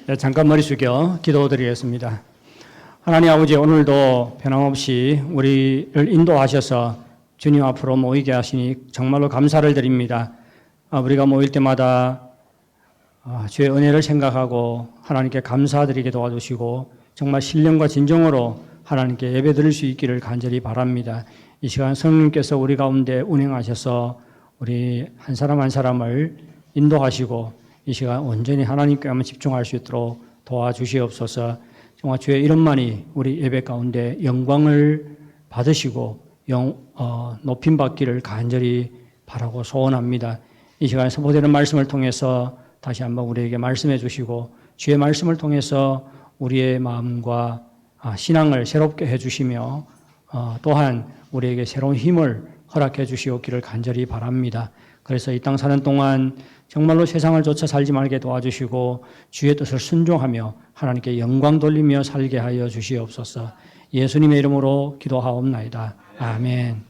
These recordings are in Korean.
네, 잠깐 머리 숙여 기도드리겠습니다. 하나님 아버지, 오늘도 변함없이 우리를 인도하셔서 주님 앞으로 모이게 하시니 정말로 감사를 드립니다. 우리가 모일 때마다 주의 은혜를 생각하고 하나님께 감사드리게 도와주시고 정말 신령과 진정으로 하나님께 예배드릴 수 있기를 간절히 바랍니다. 이 시간 성령께서 우리 가운데 운행하셔서 우리 한 사람 한 사람을 인도하시고 이 시간 온전히 하나님께만 집중할 수 있도록 도와주시옵소서. 정말 주의 이름만이 우리 예배 가운데 영광을 받으시고 높임받기를 간절히 바라고 소원합니다. 이 시간에 선포되는 말씀을 통해서 다시 한번 우리에게 말씀해 주시고 주의 말씀을 통해서 우리의 마음과 신앙을 새롭게 해주시며 또한 우리에게 새로운 힘을 허락해 주시옵기를 간절히 바랍니다. 그래서 이 땅 사는 동안 정말로 세상을 쫓아 살지 말게 도와주시고 주의 뜻을 순종하며 하나님께 영광 돌리며 살게 하여 주시옵소서. 예수님의 이름으로 기도하옵나이다. 아멘.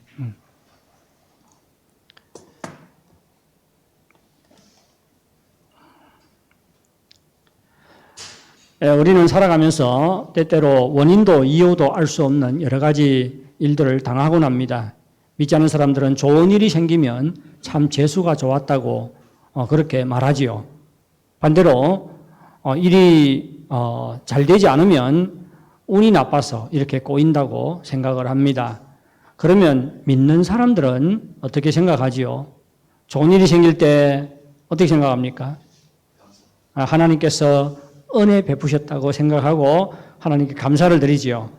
우리는 살아가면서 때때로 원인도 이유도 알 수 없는 여러 가지 일들을 당하곤 합니다. 믿지 않는 사람들은 좋은 일이 생기면 참 재수가 좋았다고 그렇게 말하지요. 반대로 일이 잘 되지 않으면 운이 나빠서 이렇게 꼬인다고 생각을 합니다. 그러면 믿는 사람들은 어떻게 생각하지요? 좋은 일이 생길 때 어떻게 생각합니까? 하나님께서 은혜 베푸셨다고 생각하고 하나님께 감사를 드리지요.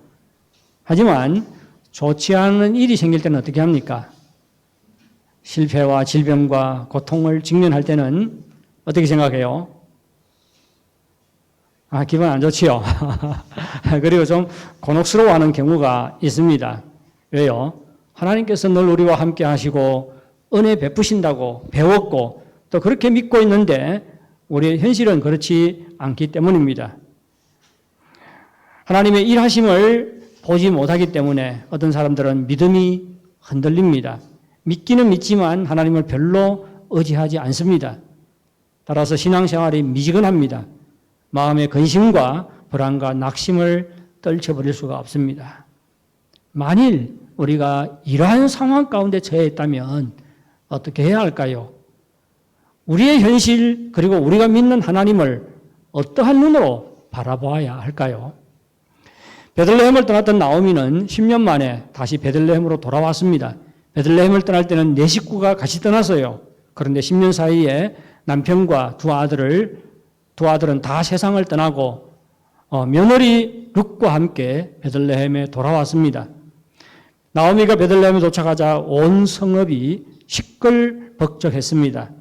하지만 좋지 않은 일이 생길 때는 어떻게 합니까? 실패와 질병과 고통을 직면할 때는 어떻게 생각해요? 기분 안 좋지요. 그리고 좀 곤혹스러워하는 경우가 있습니다. 왜요? 하나님께서 늘 우리와 함께 하시고 은혜 베푸신다고 배웠고 또 그렇게 믿고 있는데 우리의 현실은 그렇지 않기 때문입니다. 하나님의 일하심을 보지 못하기 때문에 어떤 사람들은 믿음이 흔들립니다. 믿기는 믿지만 하나님을 별로 의지하지 않습니다. 따라서 신앙생활이 미지근합니다. 마음의 근심과 불안과 낙심을 떨쳐버릴 수가 없습니다. 만일 우리가 이러한 상황 가운데 처해 있다면 어떻게 해야 할까요? 우리의 현실 그리고 우리가 믿는 하나님을 어떠한 눈으로 바라보아야 할까요? 베들레헴을 떠났던 나오미는 10년 만에 다시 베들레헴으로 돌아왔습니다. 베들레헴을 떠날 때는 네 식구가 같이 떠났어요. 그런데 10년 사이에 남편과 두 아들은 다 세상을 떠나고 며느리 룻과 함께 베들레헴에 돌아왔습니다. 나오미가 베들레헴에 도착하자 온 성읍이 시끌벅적했습니다.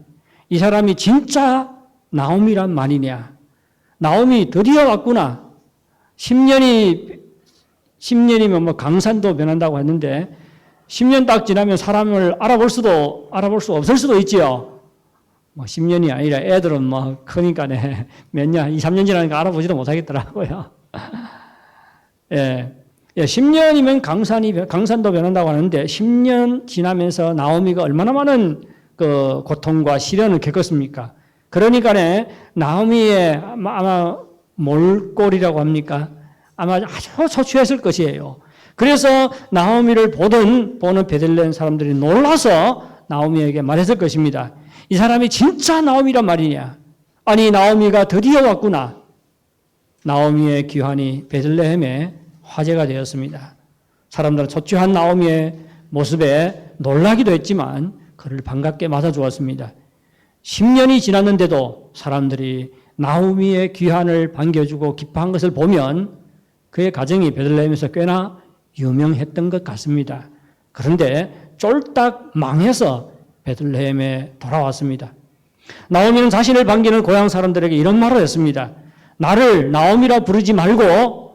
이 사람이 진짜 나오미란 말이냐? 나오미 드디어 왔구나. 10년이면 뭐 강산도 변한다고 했는데 10년 딱 지나면 사람을 알아볼 수 없을 수도 있지요. 10년이 아니라 애들은 크니까 몇 년, 2, 3년 지나니까 알아보지도 못하겠더라고요. 10년이면 강산도 변한다고 하는데 10년 지나면서 나오미가 얼마나 많은 그 고통과 시련을 겪었습니까? 그러니까 나오미의 아마 몰골이라고 합니까? 아마 아주 초췌했을 것이에요. 그래서 나오미를 보는 베들레헴 사람들이 놀라서 나오미에게 말했을 것입니다. 이 사람이 진짜 나오미란 말이냐? 아니, 나오미가 드디어 왔구나. 나오미의 귀환이 베들레헴에 화제가 되었습니다. 사람들은 초췌한 나오미의 모습에 놀라기도 했지만 그를 반갑게 맞아주었습니다. 10년이 지났는데도 사람들이 나오미의 귀환을 반겨주고 기뻐한 것을 보면 그의 가정이 베들레헴에서 꽤나 유명했던 것 같습니다. 그런데 쫄딱 망해서 베들레헴에 돌아왔습니다. 나오미는 자신을 반기는 고향 사람들에게 이런 말을 했습니다. 나를 나오미라 부르지 말고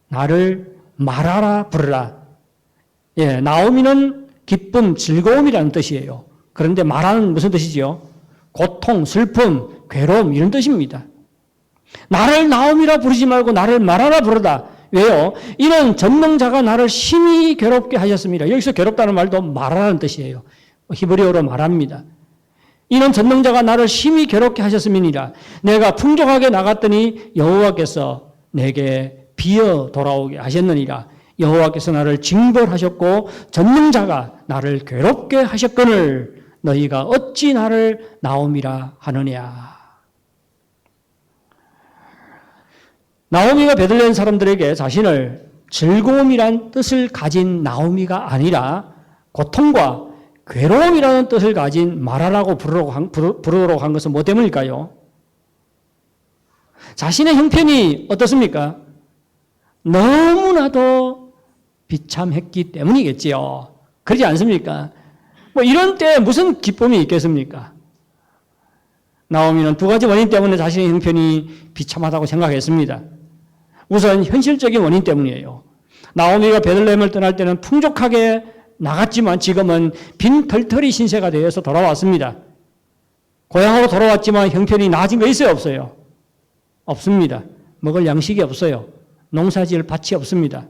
나를 마라라 부르라. 나오미는 기쁨, 즐거움이라는 뜻이에요. 그런데 마라는 무슨 뜻이지요? 고통, 슬픔, 괴로움 이런 뜻입니다. 나를 나오미라 부르지 말고 나를 마라라 부르다. 왜요? 이런 전능자가 나를 심히 괴롭게 하셨습니다. 여기서 괴롭다는 말도 마라라는 뜻이에요. 히브리어로 말합니다. 이는 전능자가 나를 심히 괴롭게 하셨음이니라. 내가 풍족하게 나갔더니 여호와께서 내게 비어 돌아오게 하셨느니라. 여호와께서 나를 징벌하셨고 전능자가 나를 괴롭게 하셨거늘 너희가 어찌 나를 나옴이라 하느냐. 나오미가 베들레헴 사람들에게 자신을 즐거움이란 뜻을 가진 나오미가 아니라 고통과 괴로움이라는 뜻을 가진 마라라고 부르도록 한 것은 뭐 때문일까요? 자신의 형편이 어떻습니까? 너무나도 비참했기 때문이겠지요. 그러지 않습니까? 뭐 이런 때 무슨 기쁨이 있겠습니까? 나오미는 두 가지 원인 때문에 자신의 형편이 비참하다고 생각했습니다. 우선 현실적인 원인 때문이에요. 나오미가 베들레헴을 떠날 때는 풍족하게 나갔지만 지금은 빈털터리 신세가 되어서 돌아왔습니다. 고향으로 돌아왔지만 형편이 나아진 거 있어요? 없어요? 없습니다. 먹을 양식이 없어요. 농사지을 밭이 없습니다.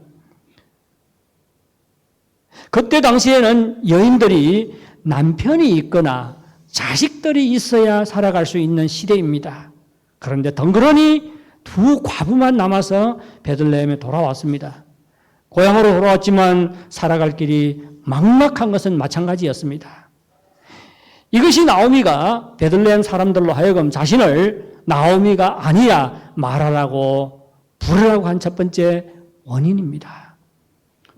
그때 당시에는 여인들이 남편이 있거나 자식들이 있어야 살아갈 수 있는 시대입니다. 그런데 덩그러니 두 과부만 남아서 베들레헴에 돌아왔습니다. 고향으로 돌아왔지만 살아갈 길이 막막한 것은 마찬가지였습니다. 이것이 나오미가 베들레헴 사람들로 하여금 자신을 나오미가 아니라 마라라고 부르라고 한 첫 번째 원인입니다.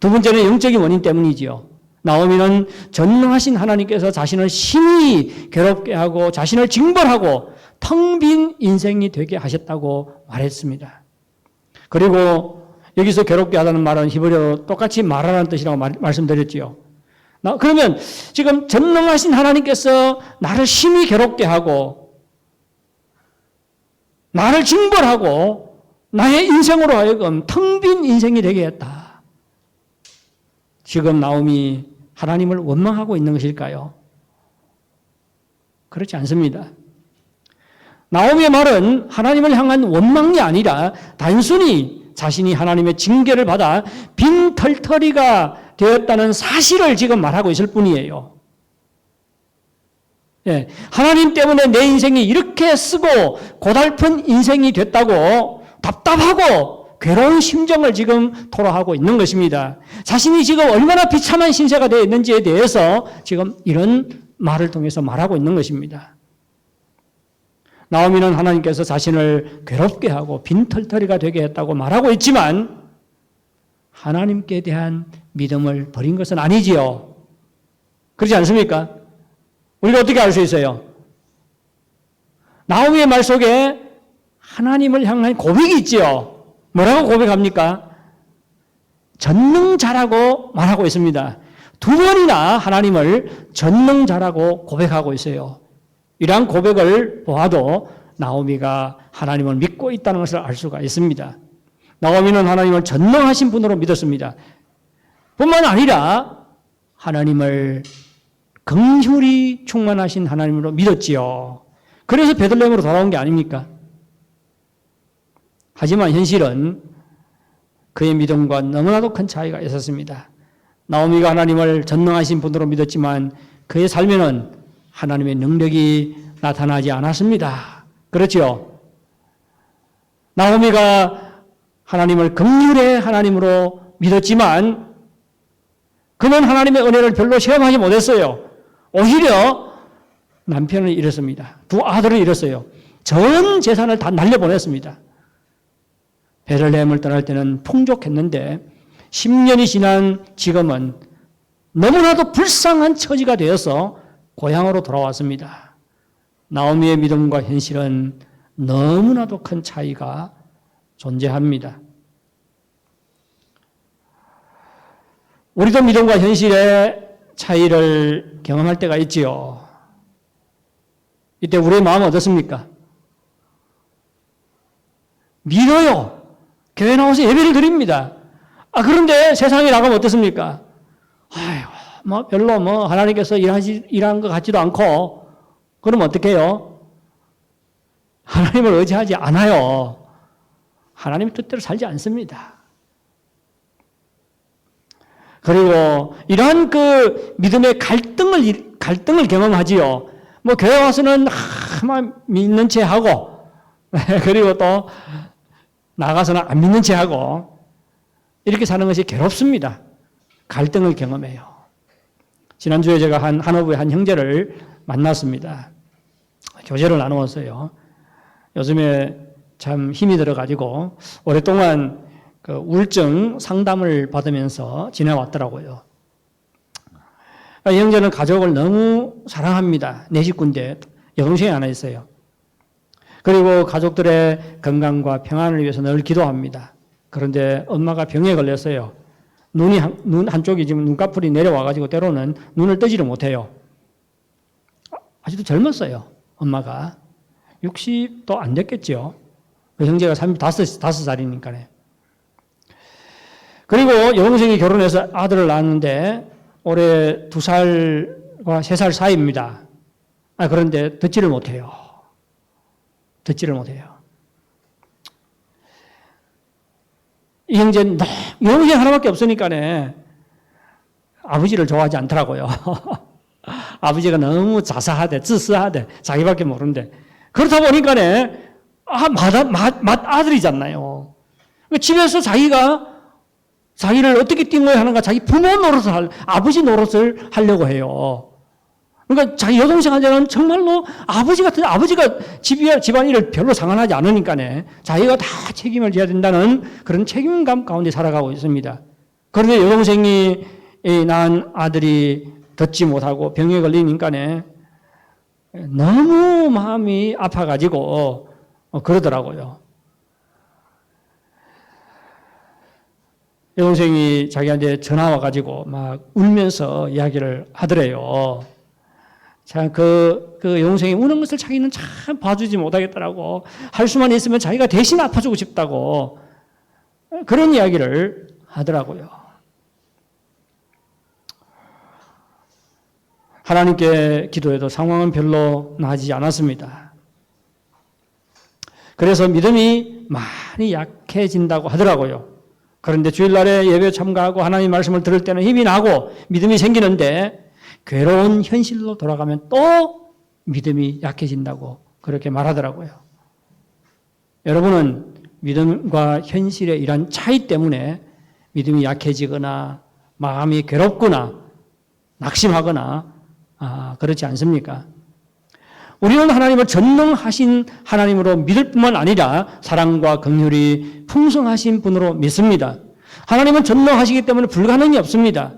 두 번째는 영적인 원인 때문이지요. 나오미는 전능하신 하나님께서 자신을 심히 괴롭게 하고 자신을 징벌하고 텅 빈 인생이 되게 하셨다고 말했습니다. 그리고 여기서 괴롭게 하다는 말은 히브리어로 똑같이 말하라는 뜻이라고 말씀드렸지요. 그러면 지금 전능하신 하나님께서 나를 심히 괴롭게 하고 나를 징벌하고 나의 인생으로 하여금 텅 빈 인생이 되게 했다. 지금 나오미 하나님을 원망하고 있는 것일까요? 그렇지 않습니다. 나오미의 말은 하나님을 향한 원망이 아니라 단순히 자신이 하나님의 징계를 받아 빈털터리가 되었다는 사실을 지금 말하고 있을 뿐이에요. 예, 하나님 때문에 내 인생이 이렇게 쓰고 고달픈 인생이 됐다고 답답하고 괴로운 심정을 지금 토로하고 있는 것입니다. 자신이 지금 얼마나 비참한 신세가 되어 있는지에 대해서 지금 이런 말을 통해서 말하고 있는 것입니다. 나오미는 하나님께서 자신을 괴롭게 하고 빈털터리가 되게 했다고 말하고 있지만 하나님께 대한 믿음을 버린 것은 아니지요. 그렇지 않습니까? 우리가 어떻게 알 수 있어요? 나오미의 말 속에 하나님을 향한 고백이 있지요. 뭐라고 고백합니까? 전능자라고 말하고 있습니다. 두 번이나 하나님을 전능자라고 고백하고 있어요. 이러한 고백을 보아도 나오미가 하나님을 믿고 있다는 것을 알 수가 있습니다. 나오미는 하나님을 전능하신 분으로 믿었습니다. 뿐만 아니라 하나님을 긍휼이 충만하신 하나님으로 믿었지요. 그래서 베들레헴으로 돌아온 게 아닙니까? 하지만 현실은 그의 믿음과 너무나도 큰 차이가 있었습니다. 나오미가 하나님을 전능하신 분으로 믿었지만 그의 삶에는 하나님의 능력이 나타나지 않았습니다. 그렇죠? 나오미가 하나님을 긍휼의 하나님으로 믿었지만 그는 하나님의 은혜를 별로 체험하지 못했어요. 오히려 남편을 잃었습니다. 두 아들을 잃었어요. 전 재산을 다 날려보냈습니다. 베들레헴을 떠날 때는 풍족했는데 10년이 지난 지금은 너무나도 불쌍한 처지가 되어서 고향으로 돌아왔습니다. 나오미의 믿음과 현실은 너무나도 큰 차이가 존재합니다. 우리도 믿음과 현실의 차이를 경험할 때가 있지요. 이때 우리의 마음은 어떻습니까? 믿어요. 교회 나와서 예배를 드립니다. 그런데 세상에 나가면 어떻습니까? 별로 하나님께서 일한 것 같지도 않고, 그러면 어떻게 해요? 하나님을 의지하지 않아요. 하나님의 뜻대로 살지 않습니다. 그리고 이러한 그 믿음의 갈등을 경험하지요. 뭐 교회 와서는 막 믿는 체 하고 그리고 또 나가서는 안 믿는 체 하고 이렇게 사는 것이 괴롭습니다. 갈등을 경험해요. 지난주에 제가 한어부의 한 형제를 만났습니다. 교제를 나누었어요. 요즘에 참 힘이 들어가지고 오랫동안 그 우울증 상담을 받으면서 지내왔더라고요. 이 형제는 가족을 너무 사랑합니다. 네 식구인데 여동생이 하나 있어요. 그리고 가족들의 건강과 평안을 위해서 늘 기도합니다. 그런데 엄마가 병에 걸렸어요. 눈 한쪽이 지금 눈꺼풀이 내려와가지고 때로는 눈을 뜨지를 못해요. 아직도 젊었어요. 엄마가. 60도 안 됐겠죠. 그 형제가 5살이니까요. 그리고 여동생이 결혼해서 아들을 낳았는데 올해 2살과 3살 사이입니다. 그런데 듣지를 못해요. 이 형제는 여동생 하나밖에 없으니까 아버지를 좋아하지 않더라고요. 아버지가 너무 자사하대,自私하대, 자기밖에 모른대. 그렇다 보니까 맏아들이잖아요. 집에서 자기를 어떻게 띵어야 하는가, 자기 부모 노릇을 아버지 노릇을 하려고 해요. 그러니까 자기 여동생한테는 정말로 아버지가 집안일을 별로 상관하지 않으니까 자기가 다 책임을 져야 된다는 그런 책임감 가운데 살아가고 있습니다. 그런데 여동생이 낳은 아들이 듣지 못하고 병에 걸리니까 너무 마음이 아파가지고 그러더라고요. 여동생이 자기한테 전화 와가지고 막 울면서 이야기를 하더래요. 자, 그 여동생이 우는 것을 자기는 참 봐주지 못하겠더라고. 할 수만 있으면 자기가 대신 아파주고 싶다고. 그런 이야기를 하더라고요. 하나님께 기도해도 상황은 별로 나아지지 않았습니다. 그래서 믿음이 많이 약해진다고 하더라고요. 그런데 주일날에 예배 참가하고 하나님 말씀을 들을 때는 힘이 나고 믿음이 생기는데 괴로운 현실로 돌아가면 또 믿음이 약해진다고 그렇게 말하더라고요. 여러분은 믿음과 현실의 이런 차이 때문에 믿음이 약해지거나 마음이 괴롭거나 낙심하거나 그렇지 않습니까? 우리는 하나님을 전능하신 하나님으로 믿을 뿐만 아니라 사랑과 긍휼이 풍성하신 분으로 믿습니다. 하나님은 전능하시기 때문에 불가능이 없습니다.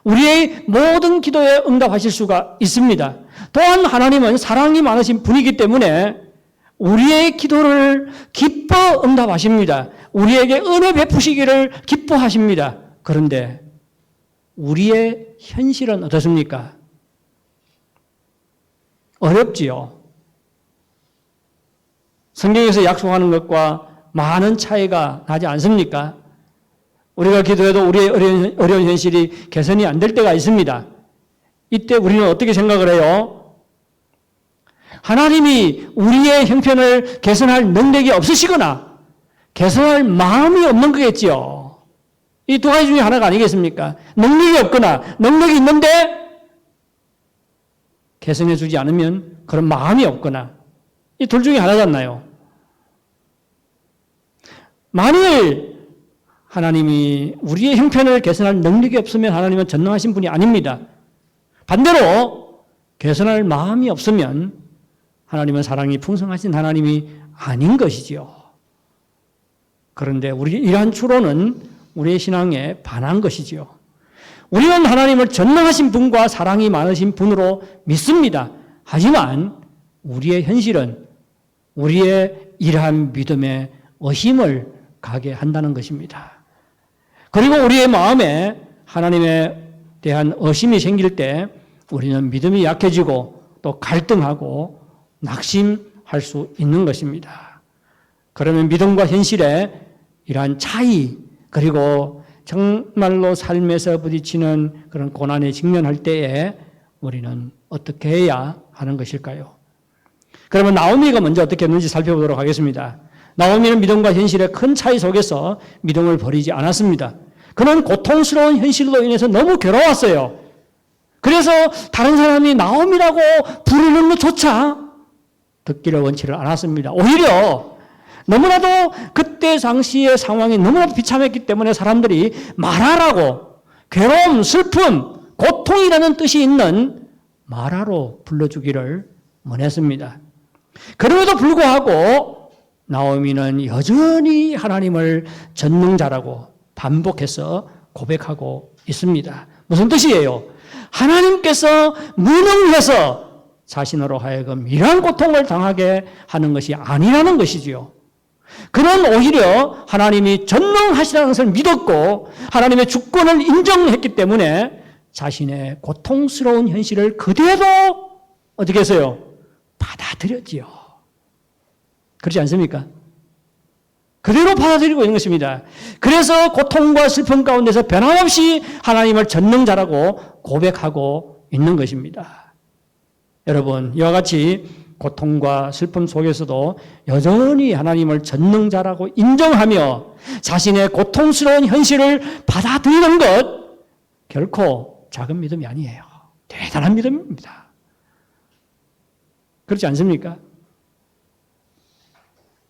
우리의 모든 기도에 응답하실 수가 있습니다. 또한 하나님은 사랑이 많으신 분이기 때문에 우리의 기도를 기뻐 응답하십니다. 우리에게 은혜 베푸시기를 기뻐하십니다. 그런데 우리의 현실은 어떻습니까? 어렵지요. 성경에서 약속하는 것과 많은 차이가 나지 않습니까? 우리가 기도해도 우리의 어려운 현실이 개선이 안 될 때가 있습니다. 이때 우리는 어떻게 생각을 해요? 하나님이 우리의 형편을 개선할 능력이 없으시거나 개선할 마음이 없는 거겠지요. 이 두 가지 중에 하나가 아니겠습니까? 능력이 없거나 능력이 있는데 개선해 주지 않으면 그런 마음이 없거나 이 둘 중에 하나잖아요. 만일 하나님이 우리의 형편을 개선할 능력이 없으면 하나님은 전능하신 분이 아닙니다. 반대로 개선할 마음이 없으면 하나님은 사랑이 풍성하신 하나님이 아닌 것이지요. 그런데 이러한 추론은 우리의 신앙에 반한 것이지요. 우리는 하나님을 전능하신 분과 사랑이 많으신 분으로 믿습니다. 하지만 우리의 현실은 우리의 이러한 믿음에 의심을 가게 한다는 것입니다. 그리고 우리의 마음에 하나님에 대한 의심이 생길 때 우리는 믿음이 약해지고 또 갈등하고 낙심할 수 있는 것입니다. 그러면 믿음과 현실의 이러한 차이 그리고 정말로 삶에서 부딪히는 그런 고난에 직면할 때에 우리는 어떻게 해야 하는 것일까요? 그러면 나오미가 먼저 어떻게 했는지 살펴보도록 하겠습니다. 나오미는 믿음과 현실의 큰 차이 속에서 믿음을 버리지 않았습니다. 그는 고통스러운 현실로 인해서 너무 괴로웠어요. 그래서 다른 사람이 나옴이라고 부르는 것조차 듣기를 원치를 않았습니다. 오히려 너무나도 그때 당시의 상황이 너무나도 비참했기 때문에 사람들이 말하라고 괴로움, 슬픔, 고통이라는 뜻이 있는 마라로 불러주기를 원했습니다. 그럼에도 불구하고 나오미는 여전히 하나님을 전능자라고 반복해서 고백하고 있습니다. 무슨 뜻이에요? 하나님께서 무능해서 자신으로 하여금 이러한 고통을 당하게 하는 것이 아니라는 것이지요. 그는 오히려 하나님이 전능하시다는 것을 믿었고 하나님의 주권을 인정했기 때문에 자신의 고통스러운 현실을 그대로 어떻게 했어요? 받아들였지요. 그렇지 않습니까? 그대로 받아들이고 있는 것입니다. 그래서 고통과 슬픔 가운데서 변함없이 하나님을 전능자라고 고백하고 있는 것입니다. 여러분, 이와 같이 고통과 슬픔 속에서도 여전히 하나님을 전능자라고 인정하며 자신의 고통스러운 현실을 받아들이는 것 결코 작은 믿음이 아니에요. 대단한 믿음입니다. 그렇지 않습니까?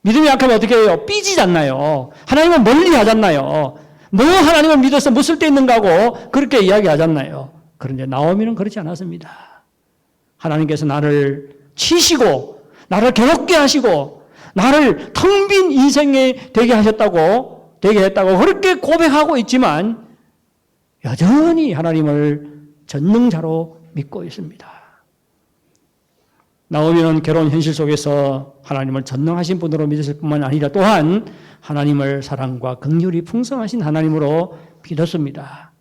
믿음이 약하면 어떻게 해요? 삐지잖아요. 하나님을 멀리 하잖아요. 뭐 하나님을 믿어서 뭐 쓸데있는가 하고 그렇게 이야기하잖아요. 그런데 나오미는 그렇지 않았습니다. 하나님께서 나를 치시고 나를 괴롭게 하시고 나를 텅 빈 인생에 되게 했다고 그렇게 고백하고 있지만 여전히 하나님을 전능자로 믿고 있습니다. 나오미는 괴로운 현실 속에서 하나님을 전능하신 분으로 믿었을 뿐만 아니라 또한 하나님을 사랑과 긍휼이 풍성하신 하나님으로 믿었습니다.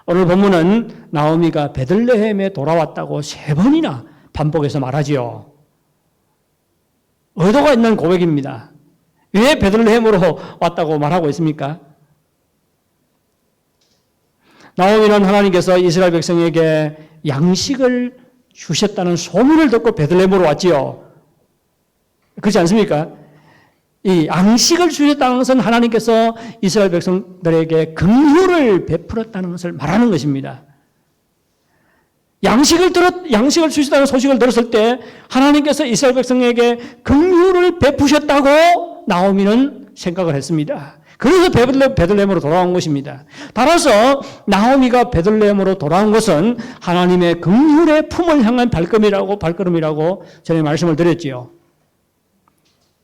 오늘 본문은 나오미가 베들레헴에 돌아왔다고 3번이나 반복해서 말하지요. 의도가 있는 고백입니다. 왜 베들레헴으로 왔다고 말하고 있습니까? 나오미는 하나님께서 이스라엘 백성에게 양식을 주셨다는 소문을 듣고 베들레헴으로 왔지요. 그렇지 않습니까? 이 양식을 주셨다는 것은 하나님께서 이스라엘 백성들에게 긍휼을 베풀었다는 것을 말하는 것입니다. 양식을 주셨다는 소식을 들었을 때 하나님께서 이스라엘 백성에게 긍휼을 베푸셨다고 나오미는 생각을 했습니다. 그래서 베들레헴으로 돌아온 것입니다. 따라서 나오미가 베들레헴으로 돌아온 것은 하나님의 긍휼의 품을 향한 발걸음이라고 전에 말씀을 드렸지요.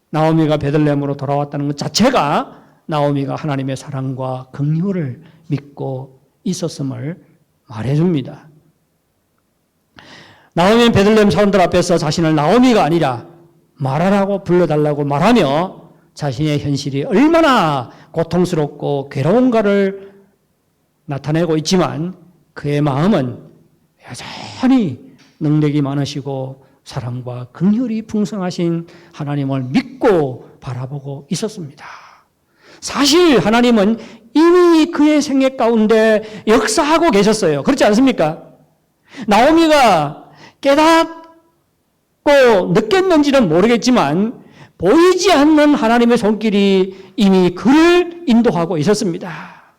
나오미가 베들레헴으로 돌아왔다는 것 자체가 나오미가 하나님의 사랑과 긍휼을 믿고 있었음을 말해줍니다. 나오미는 베들레헴 사람들 앞에서 자신을 나오미가 아니라 마라라고 불러달라고 말하며 자신의 현실이 얼마나 고통스럽고 괴로운가를 나타내고 있지만 그의 마음은 여전히 능력이 많으시고 사랑과 긍휼이 풍성하신 하나님을 믿고 바라보고 있었습니다. 사실 하나님은 이미 그의 생애 가운데 역사하고 계셨어요. 그렇지 않습니까? 나오미가 깨닫고 느꼈는지는 모르겠지만 보이지 않는 하나님의 손길이 이미 그를 인도하고 있었습니다.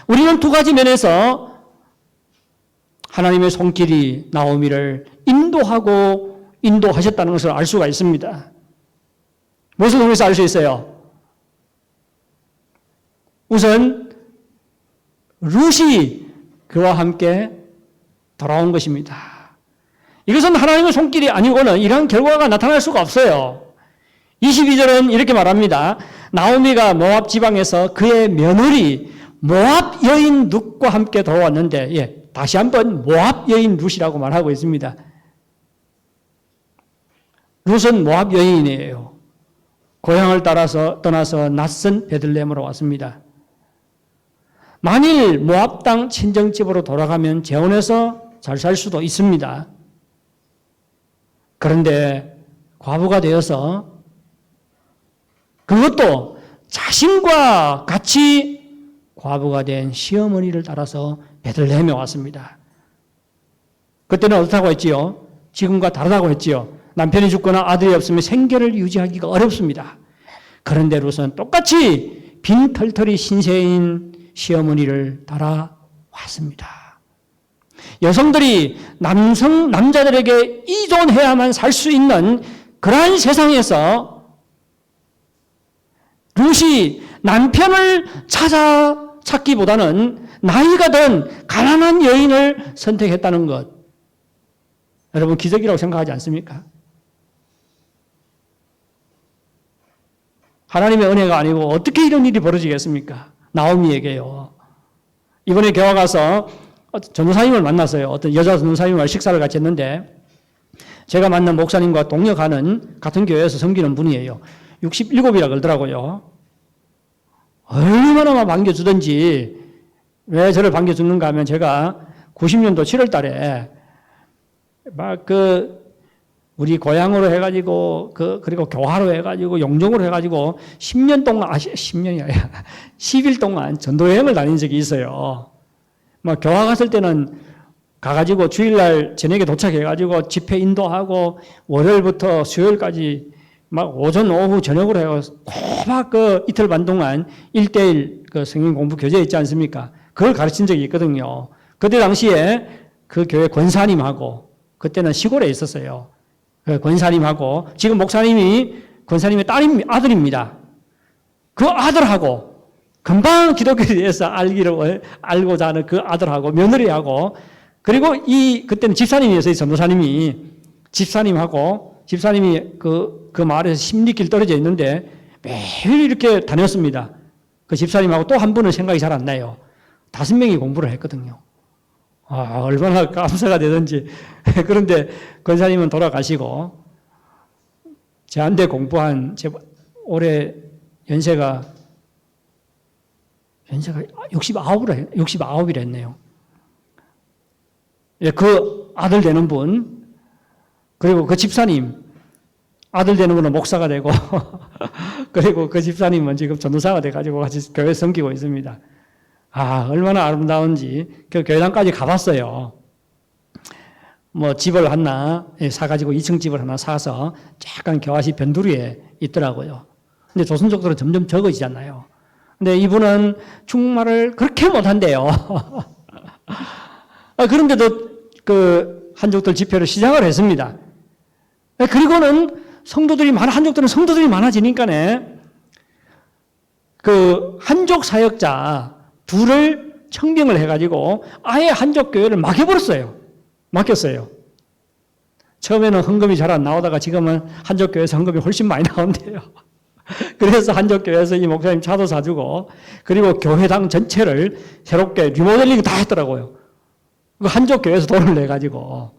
우리는 2가지 면에서 하나님의 손길이 나오미를 인도하셨다는 것을 알 수가 있습니다. 무엇을 통해서 알 수 있어요? 우선 룻이 그와 함께 돌아온 것입니다. 이것은 하나님의 손길이 아니고는 이러한 결과가 나타날 수가 없어요. 22절은 이렇게 말합니다. 나오미가 모압 지방에서 그의 며느리 모압 여인 룻과 함께 돌아왔는데, 다시 한번 모압 여인 룻이라고 말하고 있습니다. 룻은 모압 여인이에요. 고향을 떠나서 낯선 베들레헴으로 왔습니다. 만일 모압 땅 친정집으로 돌아가면 재혼해서 잘 살 수도 있습니다. 그런데 과부가 되어서 그것도 자신과 같이 과부가 된 시어머니를 따라서 베들레헴에 왔습니다. 그때는 어떻다고 했지요? 지금과 다르다고 했지요. 남편이 죽거나 아들이 없으면 생계를 유지하기가 어렵습니다. 그런데 룻은 똑같이 빈털털이 신세인 시어머니를 따라왔습니다. 여성들이 남자들에게 의존해야만 살 수 있는 그러한 세상에서 룻이 남편을 찾기보다는 나이가 든 가난한 여인을 선택했다는 것. 여러분 기적이라고 생각하지 않습니까? 하나님의 은혜가 아니고 어떻게 이런 일이 벌어지겠습니까? 나오미에게요. 이번에 교회 가서 전도사님을 만났어요. 어떤 여자 전도사님과 식사를 같이 했는데 제가 만난 목사님과 동역하는 같은 교회에서 섬기는 분이에요. 67이라 그러더라고요. 얼마나 반겨주든지 왜 저를 반겨주는가 하면 제가 90년도 7월 달에 우리 고향으로 해가지고 그리고 교화로 해가지고 용종으로 해가지고 10년 동안 10년이 아니라 10일 동안 전도 여행을 다닌 적이 있어요. 교화 갔을 때는 가가지고 주일날 저녁에 도착해가지고 집회 인도하고 월요일부터 수요일까지 오전 오후 저녁으로 해서 꼬박 이틀 반 동안 1:1 성경 공부 교재 있지 않습니까? 그걸 가르친 적이 있거든요. 그때 당시에 그 교회 권사님하고 그때는 시골에 있었어요. 그 권사님하고 지금 목사님이 권사님의 아들입니다. 그 아들하고 금방 기독교에 대해서 알고자 하는 그 아들하고 며느리하고 그리고 그때는 집사님이었어요. 전도사님이 집사님이 그 마을에서 10리길 떨어져 있는데 매일 이렇게 다녔습니다. 그 집사님하고 또 한 분은 생각이 잘 안 나요. 5명이 공부를 했거든요. 얼마나 감사가 되든지. 그런데 권사님은 돌아가시고 저한테 공부한 올해 연세가 69이라 했네요. 예, 그 아들 되는 분, 그리고 그 집사님, 아들 되는 분은 목사가 되고, 그리고 그 집사님은 지금 전도사가 돼가지고 같이 교회 섬기고 있습니다. 얼마나 아름다운지, 그 교회당까지 가봤어요. 집을 하나 사가지고 2층 집을 하나 사서 약간 교화시 변두리에 있더라고요. 근데 조선족들은 점점 적어지잖아요. 근데 이분은 중국말을 그렇게 못한대요. 그런데도 그 한족들 집회를 시작을 했습니다. 그리고는 한족들은 성도들이 많아지니까네, 그 한족 사역자 둘을 청빙을 해가지고 아예 한족 교회를 맡겼어요. 처음에는 헌금이 잘 안 나오다가 지금은 한족 교회에서 헌금이 훨씬 많이 나온대요. 그래서 한족 교회에서 이 목사님 차도 사주고, 그리고 교회당 전체를 새롭게 리모델링 다 했더라고요. 그 한족 교회에서 돈을 내가지고.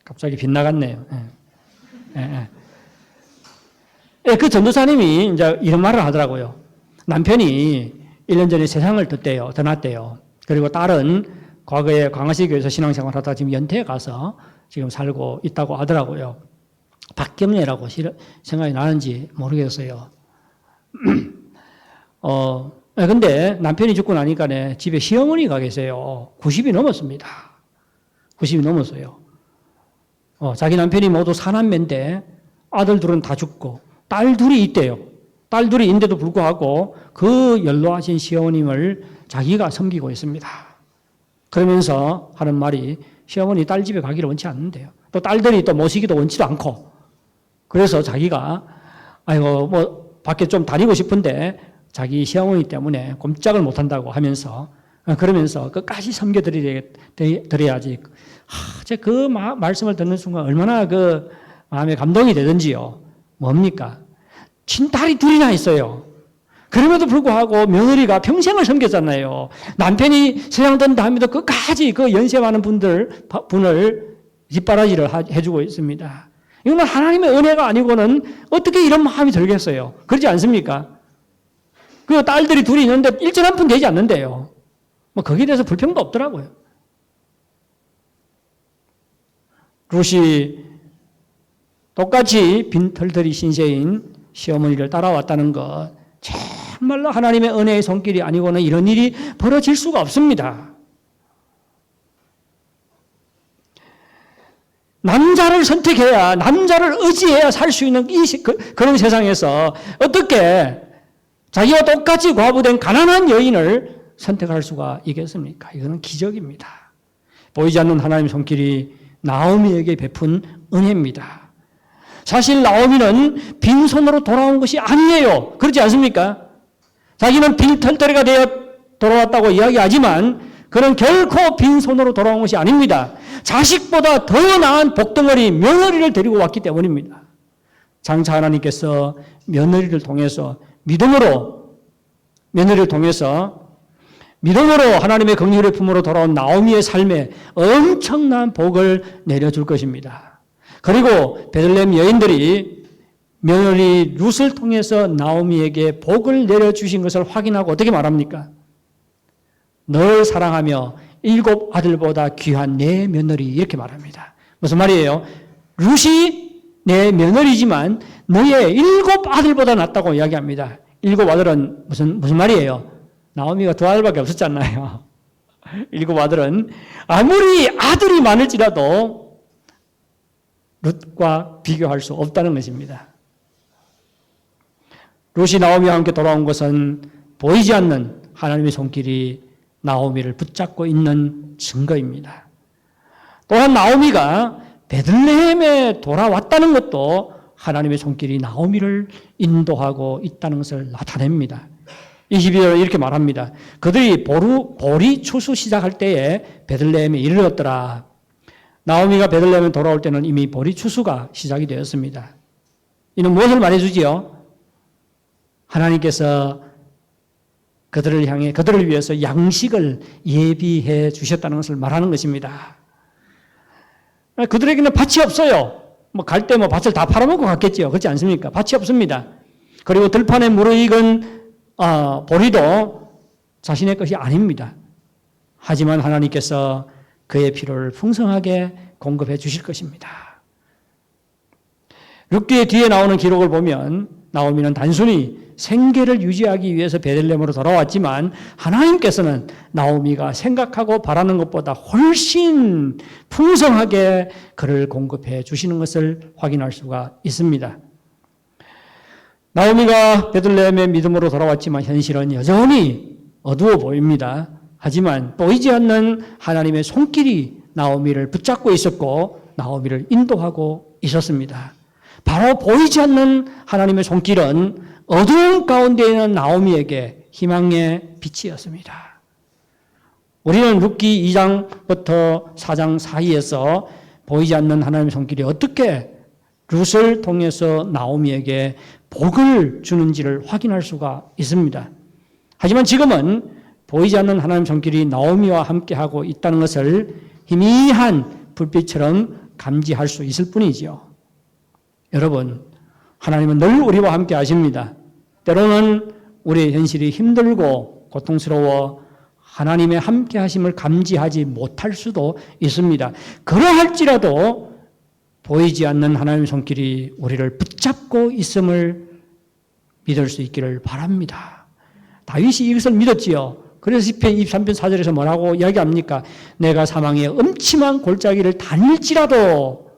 갑자기 빗나갔네요. 그 전도사님이 이제 이런 말을 하더라고요. 남편이 1년 전에 세상을 떠났대요. 그리고 딸은 과거에 광화시 교회에서 신앙생활 하다가 지금 연태에 가서 지금 살고 있다고 하더라고요. 박겸례라고 생각이 나는지 모르겠어요. 근데 남편이 죽고 나니까 집에 시어머니가 계세요. 90이 넘었습니다. 90이 넘었어요. 자기 남편이 모두 4남매인데 아들 둘은 다 죽고 딸 둘이 있대요. 딸 둘이 있는데도 불구하고 그 연로하신 시어머님을 자기가 섬기고 있습니다. 그러면서 하는 말이 시어머니 딸 집에 가기를 원치 않는데요. 또 딸들이 또 모시기도 원치도 않고, 그래서 자기가 밖에 좀 다니고 싶은데 자기 시어머니 때문에 꼼짝을 못한다고 하면서, 그러면서 끝까지 섬겨드려야지. 제가 그 말씀을 듣는 순간 얼마나 그 마음에 감동이 되든지요. 뭡니까? 친딸이 둘이나 있어요. 그럼에도 불구하고 며느리가 평생을 섬겼잖아요. 남편이 세상 든다 하면서 끝까지 그 연세 많은 분을 뒷바라지를 해주고 있습니다. 이건 하나님의 은혜가 아니고는 어떻게 이런 마음이 들겠어요? 그렇지 않습니까? 그 딸들이 둘이 있는데 일전 한 푼 되지 않는데요. 거기에 대해서 불평도 없더라고요. 룻이 똑같이 빈털터리 신세인 시어머니를 따라왔다는 것, 정말로 하나님의 은혜의 손길이 아니고는 이런 일이 벌어질 수가 없습니다. 남자를 선택해야, 남자를 의지해야 살 수 있는 그런 세상에서 어떻게 자기와 똑같이 과부된 가난한 여인을 선택할 수가 있겠습니까? 이거는 기적입니다. 보이지 않는 하나님의 손길이 나오미에게 베푼 은혜입니다. 사실 나오미는 빈손으로 돌아온 것이 아니에요. 그렇지 않습니까? 자기는 빈털터리가 되어 돌아왔다고 이야기하지만 그는 결코 빈손으로 돌아온 것이 아닙니다. 자식보다 더 나은 복덩어리 며느리를 데리고 왔기 때문입니다. 장차 하나님께서 며느리를 통해서 믿음으로 하나님의 긍휼의 품으로 돌아온 나오미의 삶에 엄청난 복을 내려줄 것입니다. 그리고 베들레헴 여인들이 며느리 룻을 통해서 나오미에게 복을 내려주신 것을 확인하고 어떻게 말합니까? 널 사랑하며 7 아들보다 귀한 내 며느리, 이렇게 말합니다. 무슨 말이에요? 룻이 내 며느리지만 너의 7 아들보다 낫다고 이야기합니다. 7 아들은 무슨 말이에요? 나오미가 2 아들밖에 없었잖아요. 7 아들은 아무리 아들이 많을지라도 룻과 비교할 수 없다는 것입니다. 룻이 나오미와 함께 돌아온 것은 보이지 않는 하나님의 손길이 나오미를 붙잡고 있는 증거입니다. 또한 나오미가 베들레헴에 돌아왔다는 것도 하나님의 손길이 나오미를 인도하고 있다는 것을 나타냅니다. 22절에 이렇게 말합니다. 그들이 보리 추수 시작할 때에 베들레헴에 이르렀더라. 나오미가 베들레헴에 돌아올 때는 이미 보리 추수가 시작이 되었습니다. 이는 무엇을 말해주지요? 하나님께서 그들을 위해서 양식을 예비해 주셨다는 것을 말하는 것입니다. 그들에게는 밭이 없어요. 갈 때 밭을 다 팔아먹고 갔겠죠. 그렇지 않습니까? 밭이 없습니다. 그리고 들판에 무르익은 보리도 자신의 것이 아닙니다. 하지만 하나님께서 그의 필요를 풍성하게 공급해 주실 것입니다. 룻기의 뒤에 나오는 기록을 보면 나오미는 단순히 생계를 유지하기 위해서 베들레헴으로 돌아왔지만 하나님께서는 나오미가 생각하고 바라는 것보다 훨씬 풍성하게 그를 공급해 주시는 것을 확인할 수가 있습니다. 나오미가 베들레헴의 믿음으로 돌아왔지만 현실은 여전히 어두워 보입니다. 하지만 보이지 않는 하나님의 손길이 나오미를 붙잡고 있었고 나오미를 인도하고 있었습니다. 바로 보이지 않는 하나님의 손길은 어두운 가운데 있는 나오미에게 희망의 빛이었습니다. 우리는 룻기 2장부터 4장 사이에서 보이지 않는 하나님의 손길이 어떻게 룻을 통해서 나오미에게 복을 주는지를 확인할 수가 있습니다. 하지만 지금은 보이지 않는 하나님의 손길이 나오미와 함께하고 있다는 것을 희미한 불빛처럼 감지할 수 있을 뿐이지요. 여러분, 하나님은 늘 우리와 함께 하십니다. 때로는 우리의 현실이 힘들고 고통스러워 하나님의 함께 하심을 감지하지 못할 수도 있습니다. 그러할지라도 보이지 않는 하나님의 손길이 우리를 붙잡고 있음을 믿을 수 있기를 바랍니다. 다윗이 이것을 믿었지요. 그래서 시편 23편 4절에서 뭐라고 이야기합니까? 내가 사망의 음침한 골짜기를 다닐지라도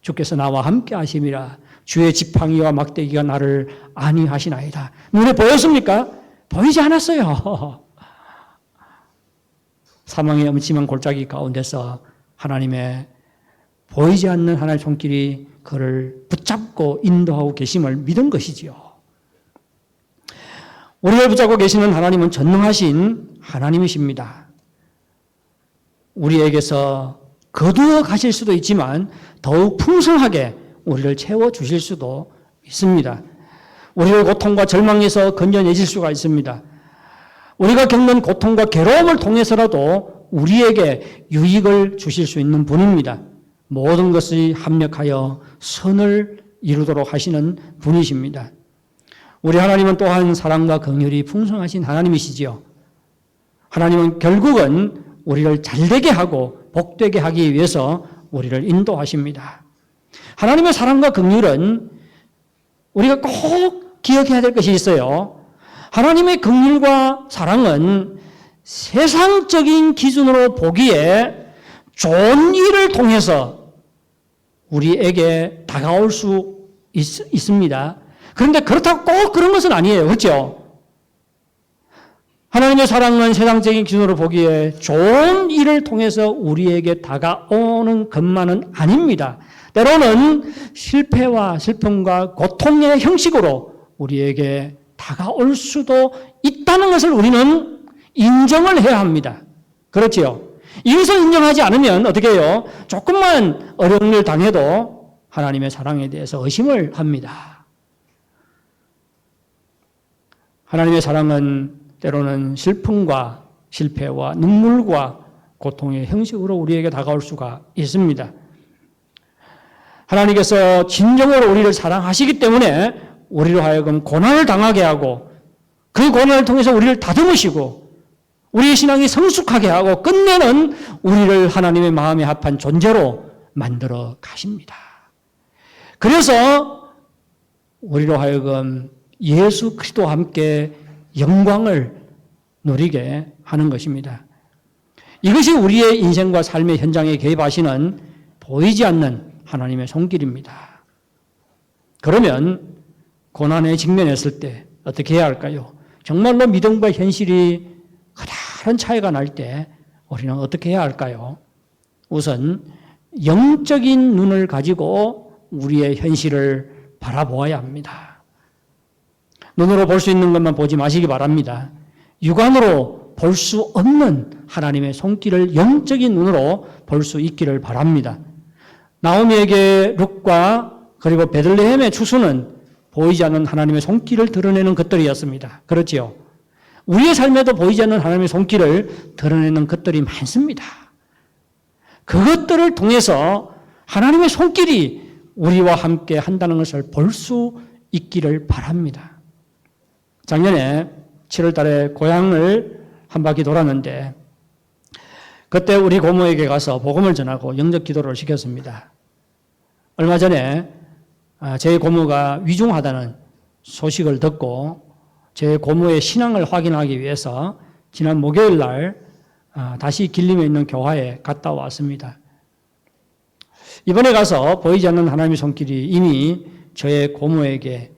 주께서 나와 함께 하심이라. 주의 지팡이와 막대기가 나를 안위하시나이다. 눈에 보였습니까? 보이지 않았어요. 사망의 음침한 골짜기 가운데서 하나님의 보이지 않는 하나님의 손길이 그를 붙잡고 인도하고 계심을 믿은 것이지요. 우리를 붙잡고 계시는 하나님은 전능하신 하나님이십니다. 우리에게서 거두어 가실 수도 있지만 더욱 풍성하게 우리를 채워주실 수도 있습니다. 우리를 고통과 절망에서 건져내실 수가 있습니다. 우리가 겪는 고통과 괴로움을 통해서라도 우리에게 유익을 주실 수 있는 분입니다. 모든 것이 합력하여 선을 이루도록 하시는 분이십니다. 우리 하나님은 또한 사랑과 긍휼이 풍성하신 하나님이시지요. 하나님은 결국은 우리를 잘되게 하고 복되게 하기 위해서 우리를 인도하십니다. 하나님의 사랑과 긍휼은 우리가 꼭 기억해야 될 것이 있어요. 하나님의 긍휼과 사랑은 세상적인 기준으로 보기에 좋은 일을 통해서 우리에게 다가올 수 있습니다. 그런데 그렇다고 꼭 그런 것은 아니에요. 그렇죠? 하나님의 사랑은 세상적인 기준으로 보기에 좋은 일을 통해서 우리에게 다가오는 것만은 아닙니다. 때로는 실패와 슬픔과 고통의 형식으로 우리에게 다가올 수도 있다는 것을 우리는 인정을 해야 합니다. 그렇지요? 이것을 인정하지 않으면 어떻게 해요? 조금만 어려운 일 당해도 하나님의 사랑에 대해서 의심을 합니다. 하나님의 사랑은 때로는 슬픔과 실패와 눈물과 고통의 형식으로 우리에게 다가올 수가 있습니다. 하나님께서 진정으로 우리를 사랑하시기 때문에 우리로 하여금 고난을 당하게 하고 그 고난을 통해서 우리를 다듬으시고 우리의 신앙이 성숙하게 하고 끝내는 우리를 하나님의 마음에 합한 존재로 만들어 가십니다. 그래서 우리로 하여금 예수 그리스도와 함께 영광을 누리게 하는 것입니다. 이것이 우리의 인생과 삶의 현장에 개입하시는 보이지 않는 하나님의 손길입니다. 그러면 고난에 직면했을 때 어떻게 해야 할까요? 정말로 믿음과 현실이 커다란 차이가 날 때 우리는 어떻게 해야 할까요? 우선 영적인 눈을 가지고 우리의 현실을 바라보아야 합니다. 눈으로 볼 수 있는 것만 보지 마시기 바랍니다. 육안으로 볼 수 없는 하나님의 손길을 영적인 눈으로 볼 수 있기를 바랍니다. 나오미에게 룻과 그리고 베들레헴의 추수는 보이지 않는 하나님의 손길을 드러내는 것들이었습니다. 그렇지요? 우리의 삶에도 보이지 않는 하나님의 손길을 드러내는 것들이 많습니다. 그것들을 통해서 하나님의 손길이 우리와 함께 한다는 것을 볼 수 있기를 바랍니다. 작년에 7월 달에 고향을 한 바퀴 돌았는데 그때 우리 고모에게 가서 복음을 전하고 영접 기도를 시켰습니다. 얼마 전에 제 고모가 위중하다는 소식을 듣고 제 고모의 신앙을 확인하기 위해서 지난 목요일 날 다시 길림에 있는 교회에 갔다 왔습니다. 이번에 가서 보이지 않는 하나님의 손길이 이미 저의 고모에게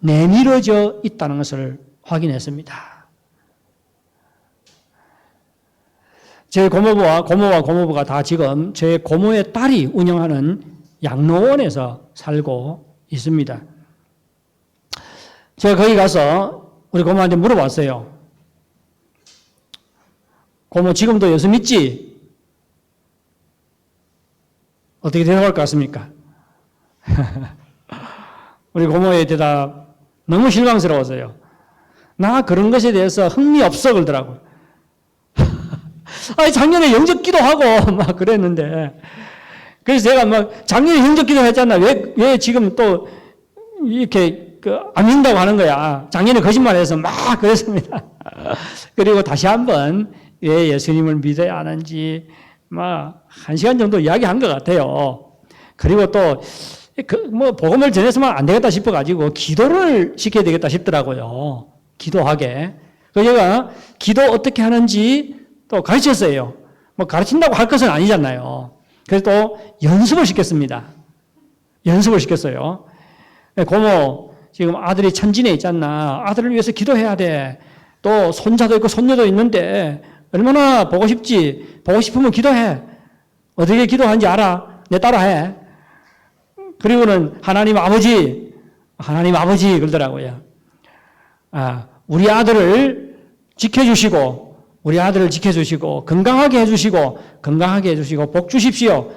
내밀어져 있다는 것을 확인했습니다. 제 고모와 고모부가 다 지금 제 고모의 딸이 운영하는 양로원에서 살고 있습니다. 제가 거기 가서 우리 고모한테 물어봤어요. 고모 지금도 예수 믿지? 어떻게 대답할 것 같습니까? 우리 고모의 대답 너무 실망스러웠어요. 나 그런 것에 대해서 흥미 없어 그러더라고요. 아니 작년에 영접 기도하고 막 그랬는데 그래서 제가 막 작년에 영접 기도했잖아. 왜 지금 또 이렇게 안 믿는다고 하는 거야. 작년에 거짓말해서 막 그랬습니다. 그리고 다시 한번 왜 예수님을 믿어야 하는지 막 1시간 정도 이야기한 것 같아요. 그리고 또 복음을 전해서만 안 되겠다 싶어가지고 기도를 시켜야 되겠다 싶더라고요. 기도하게. 그래서 제가 기도 어떻게 하는지 또 가르쳤어요. 가르친다고 할 것은 아니잖아요. 그래서 또 연습을 시켰습니다. 연습을 시켰어요. 고모, 지금 아들이 천진에 있잖아. 아들을 위해서 기도해야 돼. 또 손자도 있고 손녀도 있는데 얼마나 보고 싶지. 보고 싶으면 기도해. 어떻게 기도하는지 알아. 내 따라해. 그리고는 하나님 아버지 그러더라고요. 우리 아들을 지켜주시고 건강하게 해주시고 복 주십시오.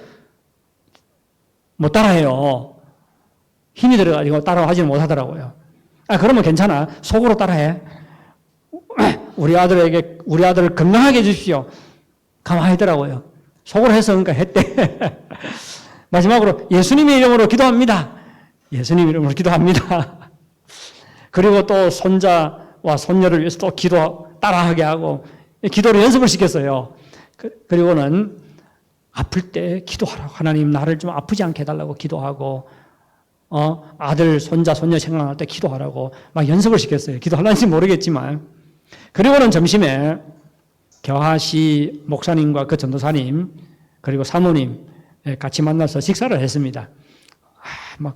못 따라해요. 힘이 들어가지고 따라하지는 못하더라고요. 그러면 괜찮아. 속으로 따라해. 우리 아들을 건강하게 해주십시오. 가만히 있더라고요. 속으로 해서 그러니까 했대. 마지막으로 예수님의 이름으로 기도합니다. 예수님 이름으로 기도합니다. 그리고 또 손자와 손녀를 위해서 또 기도 따라하게 하고 기도를 연습을 시켰어요. 그리고는 아플 때 기도하라고. 하나님 나를 좀 아프지 않게 해달라고 기도하고 아들, 손자, 손녀 생각할 때 기도하라고 막 연습을 시켰어요. 기도하려는지 모르겠지만. 그리고는 점심에 겨하시 목사님과 그 전도사님 그리고 사모님 같이 만나서 식사를 했습니다.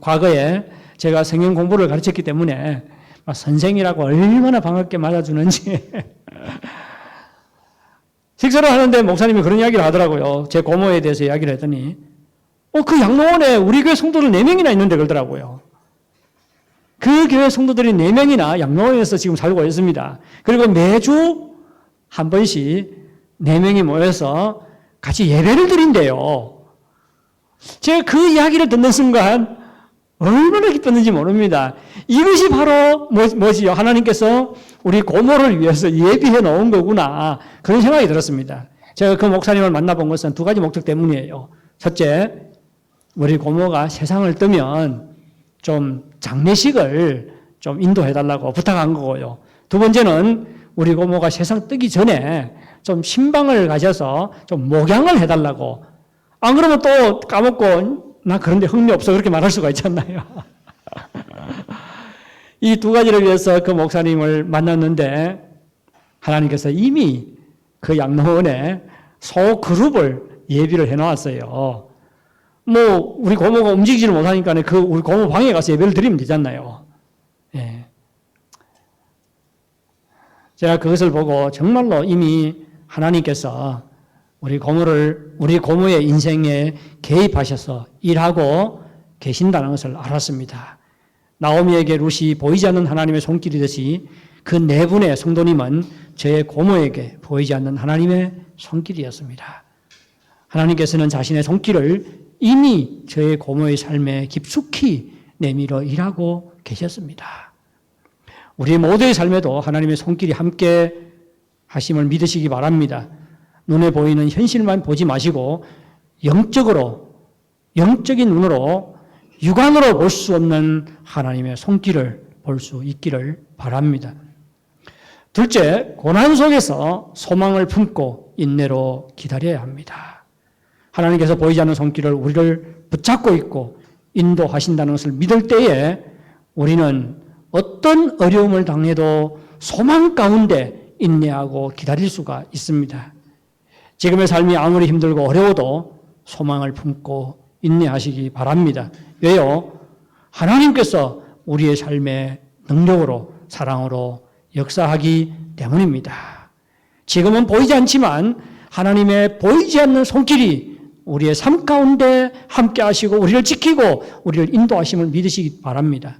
과거에 제가 성경 공부를 가르쳤기 때문에 선생이라고 얼마나 반갑게 맞아주는지. 식사를 하는데 목사님이 그런 이야기를 하더라고요. 제 고모에 대해서 이야기를 했더니, 그 양로원에 우리 교회 성도들 4명이나 있는데 그러더라고요. 그 교회 성도들이 4명이나 양로원에서 지금 살고 있습니다. 그리고 매주 한 번씩 4명이 모여서 같이 예배를 드린대요. 제가 그 이야기를 듣는 순간 얼마나 기뻤는지 모릅니다. 이것이 바로 뭐지요? 하나님께서 우리 고모를 위해서 예비해 놓은 거구나. 그런 생각이 들었습니다. 제가 그 목사님을 만나본 것은 2가지 목적 때문이에요. 첫째, 우리 고모가 세상을 뜨면 좀 장례식을 좀 인도해달라고 부탁한 거고요. 2번째는 우리 고모가 세상 뜨기 전에 좀 신방을 가셔서 좀 목양을 해달라고. 안 그러면 또 까먹고 나 그런데 흥미 없어 그렇게 말할 수가 있잖아요. 이 2가지를 위해서 그 목사님을 만났는데 하나님께서 이미 그 양로원에 소그룹을 예비를 해놓았어요. 우리 고모가 움직이지를 못하니까 우리 고모 방에 가서 예배를 드리면 되잖아요. 예. 제가 그것을 보고 정말로 이미 하나님께서 우리 고모의 인생에 개입하셔서 일하고 계신다는 것을 알았습니다. 나오미에게 룻이 보이지 않는 하나님의 손길이듯이 그 4분의 성도님은 제 고모에게 보이지 않는 하나님의 손길이었습니다. 하나님께서는 자신의 손길을 이미 저의 고모의 삶에 깊숙이 내밀어 일하고 계셨습니다. 우리 모두의 삶에도 하나님의 손길이 함께 하심을 믿으시기 바랍니다. 눈에 보이는 현실만 보지 마시고 영적인 눈으로 육안으로 볼 수 없는 하나님의 손길을 볼 수 있기를 바랍니다. 둘째, 고난 속에서 소망을 품고 인내로 기다려야 합니다. 하나님께서 보이지 않는 손길을 우리를 붙잡고 있고 인도하신다는 것을 믿을 때에 우리는 어떤 어려움을 당해도 소망 가운데 인내하고 기다릴 수가 있습니다. 지금의 삶이 아무리 힘들고 어려워도 소망을 품고 인내하시기 바랍니다. 왜요? 하나님께서 우리의 삶에 능력으로 사랑으로 역사하기 때문입니다. 지금은 보이지 않지만 하나님의 보이지 않는 손길이 우리의 삶 가운데 함께 하시고 우리를 지키고 우리를 인도하심을 믿으시기 바랍니다.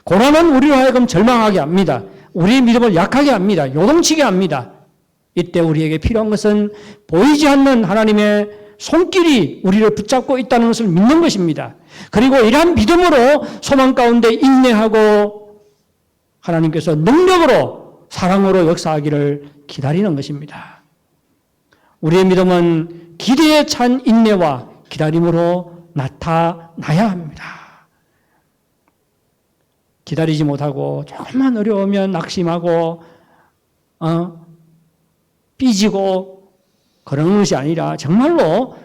고난은 우리로 하여금 절망하게 합니다. 우리의 믿음을 약하게 합니다. 요동치게 합니다. 이때 우리에게 필요한 것은 보이지 않는 하나님의 손길이 우리를 붙잡고 있다는 것을 믿는 것입니다. 그리고 이러한 믿음으로 소망 가운데 인내하고 하나님께서 능력으로 사랑으로 역사하기를 기다리는 것입니다. 우리의 믿음은 기대에 찬 인내와 기다림으로 나타나야 합니다. 기다리지 못하고 조금만 어려우면 낙심하고 삐지고 그런 것이 아니라 정말로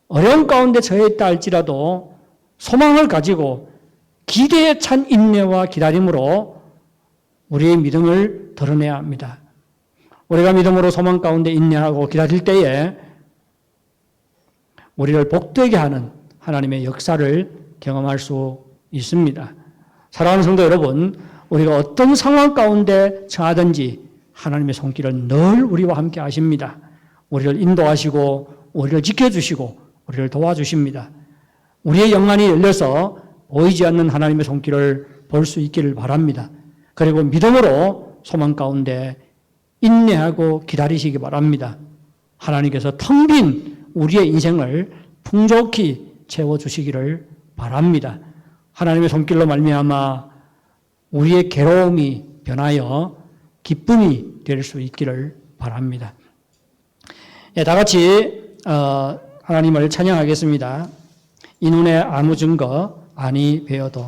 어려운 가운데 처해 있다 할지라도 소망을 가지고 기대에 찬 인내와 기다림으로 우리의 믿음을 드러내야 합니다. 우리가 믿음으로 소망 가운데 인내하고 기다릴 때에 우리를 복되게 하는 하나님의 역사를 경험할 수 있습니다. 사랑하는 성도 여러분, 우리가 어떤 상황 가운데 처하든지 하나님의 손길은 늘 우리와 함께 하십니다. 우리를 인도하시고 우리를 지켜주시고 우리를 도와주십니다. 우리의 영안이 열려서 보이지 않는 하나님의 손길을 볼 수 있기를 바랍니다. 그리고 믿음으로 소망 가운데 인내하고 기다리시기 바랍니다. 하나님께서 텅 빈 우리의 인생을 풍족히 채워주시기를 바랍니다. 하나님의 손길로 말미암아 우리의 괴로움이 변하여 기쁨이 될 수 있기를 바랍니다. 예, 다 같이 하나님을 찬양하겠습니다. 이 눈에 아무 증거 아니 배어도